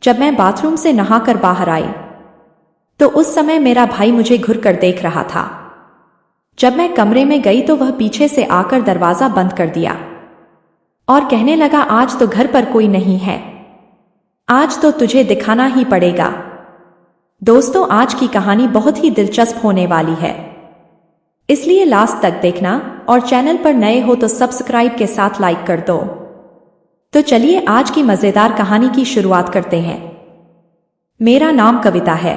जब मैं बाथरूम से नहाकर बाहर आई तो उस समय मेरा भाई मुझे घुरकर देख रहा था। जब मैं कमरे में गई तो वह पीछे से आकर दरवाजा बंद कर दिया और कहने लगा, आज तो घर पर कोई नहीं है, आज तो तुझे दिखाना ही पड़ेगा। दोस्तों, आज की कहानी बहुत ही दिलचस्प होने वाली है, इसलिए लास्ट तक देखना और चैनल पर नए हो तो सब्सक्राइब के साथ लाइक कर दो। तो चलिए आज की मजेदार कहानी की शुरुआत करते हैं। मेरा नाम कविता है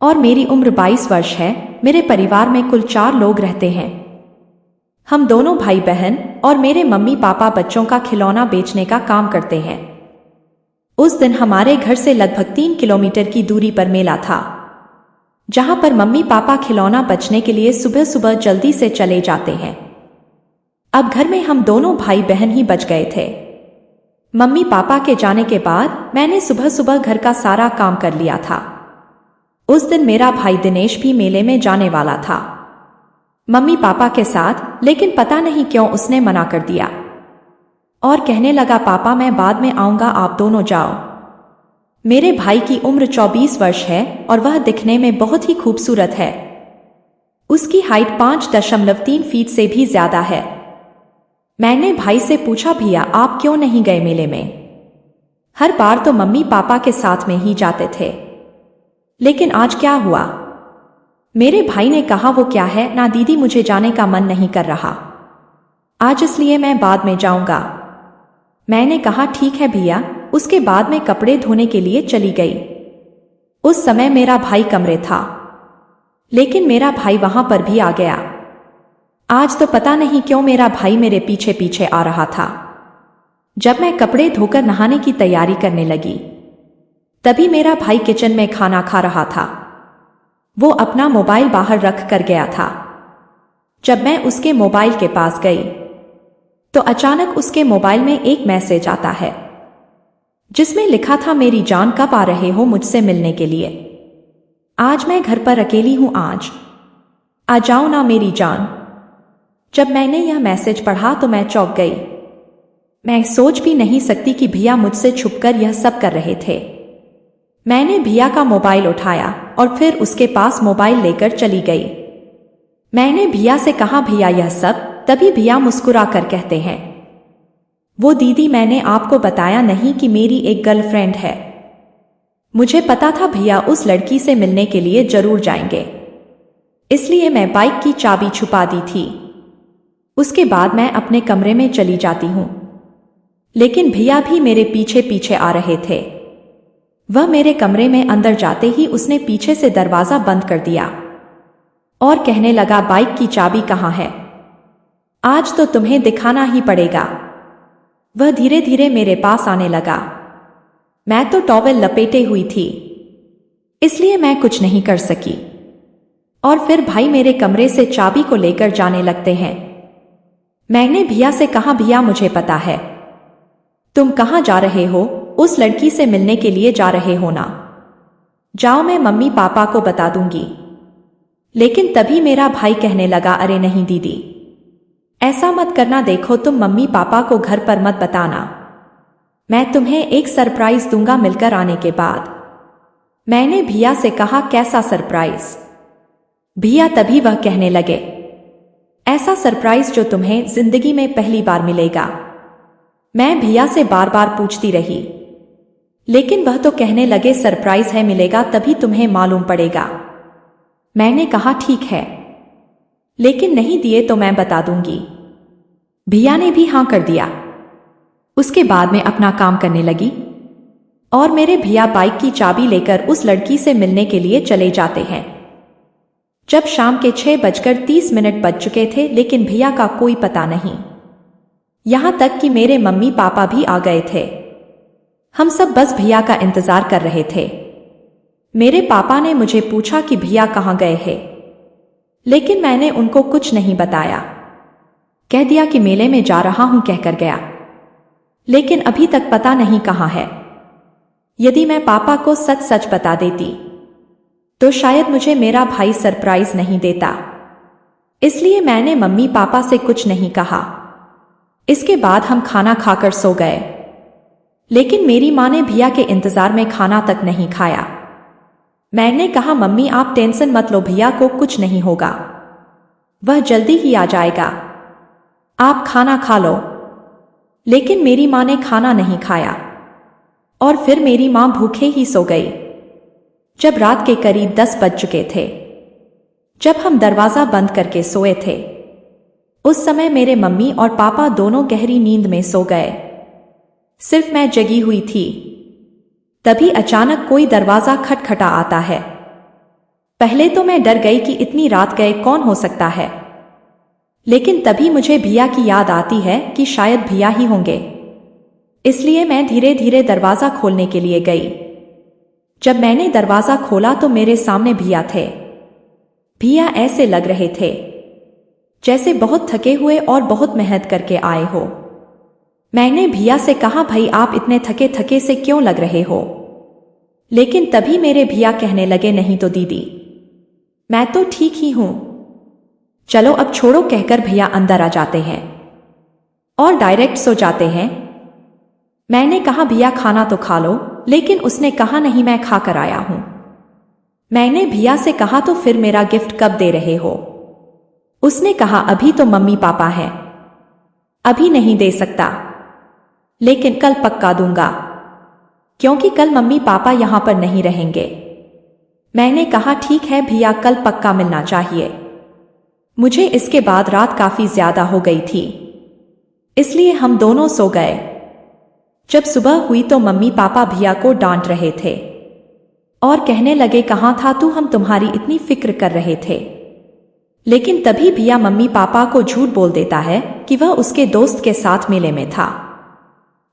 और मेरी उम्र 22 वर्ष है। मेरे परिवार में कुल 4 लोग रहते हैं। हम दोनों भाई बहन और मेरे मम्मी पापा बच्चों का खिलौना बेचने का काम करते हैं। उस दिन हमारे घर से लगभग 3 किलोमीटर की दूरी पर मेला था, जहां पर मम्मी पापा खिलौना बेचने के लिए सुबह सुबह जल्दी से चले जाते हैं। अब घर में हम दोनों भाई बहन ही बच गए थे। मम्मी पापा के जाने के बाद मैंने सुबह सुबह घर का सारा काम कर लिया था। उस दिन मेरा भाई दिनेश भी मेले में जाने वाला था मम्मी पापा के साथ, लेकिन पता नहीं क्यों उसने मना कर दिया और कहने लगा, पापा मैं बाद में आऊंगा, आप दोनों जाओ। मेरे भाई की उम्र 24 वर्ष है और वह दिखने में बहुत ही खूबसूरत है। उसकी हाइट 5.3 फीट से भी ज्यादा है। मैंने भाई से पूछा, भैया आप क्यों नहीं गए मेले में? हर बार तो मम्मी पापा के साथ में ही जाते थे, लेकिन आज क्या हुआ? मेरे भाई ने कहा, वो क्या है ना दीदी, मुझे जाने का मन नहीं कर रहा आज, इसलिए मैं बाद में जाऊंगा। मैंने कहा ठीक है भैया। उसके बाद मैं कपड़े धोने के लिए चली गई। उस समय मेरा भाई कमरे था, लेकिन मेरा भाई वहां पर भी आ गया। आज तो पता नहीं क्यों मेरा भाई मेरे पीछे पीछे आ रहा था। जब मैं कपड़े धोकर नहाने की तैयारी करने लगी तभी मेरा भाई किचन में खाना खा रहा था। वो अपना मोबाइल बाहर रख कर गया था। जब मैं उसके मोबाइल के पास गई तो अचानक उसके मोबाइल में एक मैसेज आता है, जिसमें लिखा था, मेरी जान कब आ रहे हो मुझसे मिलने के लिए? आज मैं घर पर अकेली हूं, आज आ जाओ ना मेरी जान। जब मैंने यह मैसेज पढ़ा तो मैं चौंक गई। मैं सोच भी नहीं सकती कि भैया मुझसे छुपकर यह सब कर रहे थे। मैंने भैया का मोबाइल उठाया और फिर उसके पास मोबाइल लेकर चली गई। मैंने भैया से कहा, भैया यह सब? तभी भैया मुस्कुरा कर कहते हैं, वो दीदी मैंने आपको बताया नहीं कि मेरी एक गर्लफ्रेंड है। मुझे पता था भैया उस लड़की से मिलने के लिए जरूर जाएंगे, इसलिए मैं बाइक की चाबी छुपा दी थी। उसके बाद मैं अपने कमरे में चली जाती हूं, लेकिन भैया भी मेरे पीछे पीछे आ रहे थे। वह मेरे कमरे में अंदर जाते ही उसने पीछे से दरवाजा बंद कर दिया और कहने लगा, बाइक की चाबी कहाँ है? आज तो तुम्हें दिखाना ही पड़ेगा। वह धीरे धीरे मेरे पास आने लगा। मैं तो टॉवेल लपेटे हुई थी, इसलिए मैं कुछ नहीं कर सकी। और फिर भाई मेरे कमरे से चाबी को लेकर जाने लगते हैं। मैंने भैया से कहा, भैया मुझे पता है तुम कहाँ जा रहे हो, उस लड़की से मिलने के लिए जा रहे हो ना? जाओ, मैं मम्मी पापा को बता दूंगी। लेकिन तभी मेरा भाई कहने लगा, अरे नहीं दीदी, ऐसा मत करना, देखो तुम मम्मी पापा को घर पर मत बताना। मैं तुम्हें एक सरप्राइज दूंगा मिलकर आने के बाद। मैंने भैया से कहा, कैसा सरप्राइज? भैया तभी वह कहने लगे, ऐसा सरप्राइज जो तुम्हें जिंदगी में पहली बार मिलेगा। मैं भैया से बार बार पूछती रही, लेकिन वह तो कहने लगे, सरप्राइज है, मिलेगा तभी तुम्हें मालूम पड़ेगा। मैंने कहा ठीक है, लेकिन नहीं दिए तो मैं बता दूंगी। भैया ने भी हां कर दिया। उसके बाद मैं अपना काम करने लगी और मेरे भैया बाइक की चाबी लेकर उस लड़की से मिलने के लिए चले जाते हैं। जब शाम के 6:30 बज चुके थे, लेकिन भैया का कोई पता नहीं। यहां तक कि मेरे मम्मी पापा भी आ गए थे। हम सब बस भैया का इंतजार कर रहे थे। मेरे पापा ने मुझे पूछा कि भैया कहाँ गए हैं, लेकिन मैंने उनको कुछ नहीं बताया। कह दिया कि मेले में जा रहा हूं कहकर गया, लेकिन अभी तक पता नहीं कहाँ है। यदि मैं पापा को सच सच बता देती तो शायद मुझे मेरा भाई सरप्राइज नहीं देता, इसलिए मैंने मम्मी पापा से कुछ नहीं कहा। इसके बाद हम खाना खाकर सो गए। लेकिन मेरी माँ ने भैया के इंतजार में खाना तक नहीं खाया। मैंने कहा, मम्मी आप टेंशन मत लो, भैया को कुछ नहीं होगा, वह जल्दी ही आ जाएगा, आप खाना खा लो। लेकिन मेरी माँ ने खाना नहीं खाया और फिर मेरी माँ भूखे ही सो गई। जब रात के करीब 10 बज चुके थे, जब हम दरवाजा बंद करके सोए थे, उस समय मेरे मम्मी और पापा दोनों गहरी नींद में सो गए। सिर्फ मैं जगी हुई थी। तभी अचानक कोई दरवाजा खटखटा आता है। पहले तो मैं डर गई कि इतनी रात गए कौन हो सकता है, लेकिन तभी मुझे भैया की याद आती है कि शायद भैया ही होंगे। इसलिए मैं धीरे धीरे दरवाजा खोलने के लिए गई। जब मैंने दरवाजा खोला तो मेरे सामने भैया थे। भैया ऐसे लग रहे थे जैसे बहुत थके हुए और बहुत मेहनत करके आए हो। मैंने भैया से कहा, भाई आप इतने थके थके से क्यों लग रहे हो? लेकिन तभी मेरे भैया कहने लगे, नहीं तो दीदी मैं तो ठीक ही हूं, चलो अब छोड़ो, कहकर भैया अंदर आ जाते हैं और डायरेक्ट सो जाते हैं। मैंने कहा, भैया खाना तो खा लो, लेकिन उसने कहा, नहीं मैं खा कर आया हूं। मैंने भैया से कहा, तो फिर मेरा गिफ्ट कब दे रहे हो? उसने कहा, अभी तो मम्मी पापा हैं, अभी नहीं दे सकता, लेकिन कल पक्का दूंगा, क्योंकि कल मम्मी पापा यहां पर नहीं रहेंगे। मैंने कहा, ठीक है भैया, कल पक्का मिलना चाहिए। मुझे इसके बाद रात काफी ज्यादा हो गई थी, इसलिए हम दोनों सो गए। जब सुबह हुई तो मम्मी पापा भैया को डांट रहे थे और कहने लगे, कहां था तू, हम तुम्हारी इतनी फिक्र कर रहे थे। लेकिन तभी भैया मम्मी पापा को झूठ बोल देता है कि वह उसके दोस्त के साथ मेले में था।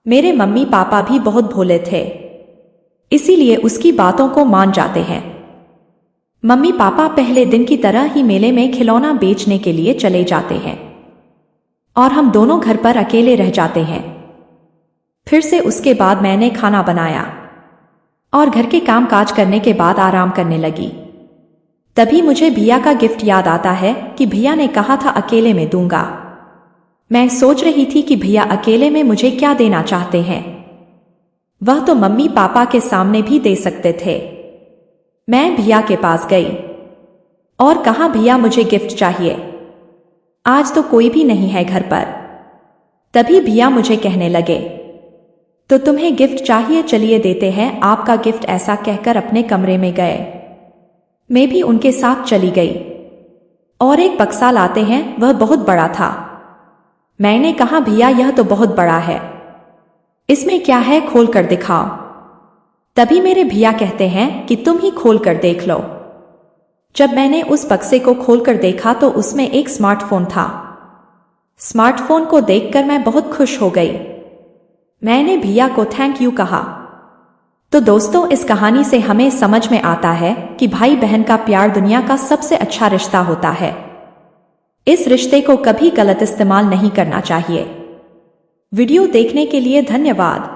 मेरे मम्मी पापा भी बहुत भोले थे, इसीलिए उसकी बातों को मान जाते हैं। मम्मी पापा पहले दिन की तरह ही मेले में खिलौना बेचने के लिए चले जाते हैं और हम दोनों घर पर अकेले रह जाते हैं। फिर से उसके बाद मैंने खाना बनाया और घर के काम काज करने के बाद आराम करने लगी। तभी मुझे भैया का गिफ्ट याद आता है कि भैया ने कहा था अकेले में दूंगा। मैं सोच रही थी कि भैया अकेले में मुझे क्या देना चाहते हैं। वह तो मम्मी पापा के सामने भी दे सकते थे। मैं भैया के पास गई और कहा, भैया मुझे गिफ्ट चाहिए, आज तो कोई भी नहीं है घर पर। तभी भैया मुझे कहने लगे, तो तुम्हें गिफ्ट चाहिए, चलिए देते हैं आपका गिफ्ट। ऐसा कहकर अपने कमरे में गए। मैं भी उनके साथ चली गई और एक बक्सा लाते हैं, वह बहुत बड़ा था। मैंने कहा, भैया यह तो बहुत बड़ा है, इसमें क्या है, खोल कर दिखाओ। तभी मेरे भैया कहते हैं कि तुम ही खोल कर देख लो। जब मैंने उस बक्से को खोलकर देखा तो उसमें एक स्मार्टफोन था। स्मार्टफोन को देखकर मैं बहुत खुश हो गई। मैंने भैया को थैंक यू कहा। तो दोस्तों, इस कहानी से हमें समझ में आता है कि भाई बहन का प्यार दुनिया का सबसे अच्छा रिश्ता होता है। इस रिश्ते को कभी गलत इस्तेमाल नहीं करना चाहिए। वीडियो देखने के लिए धन्यवाद।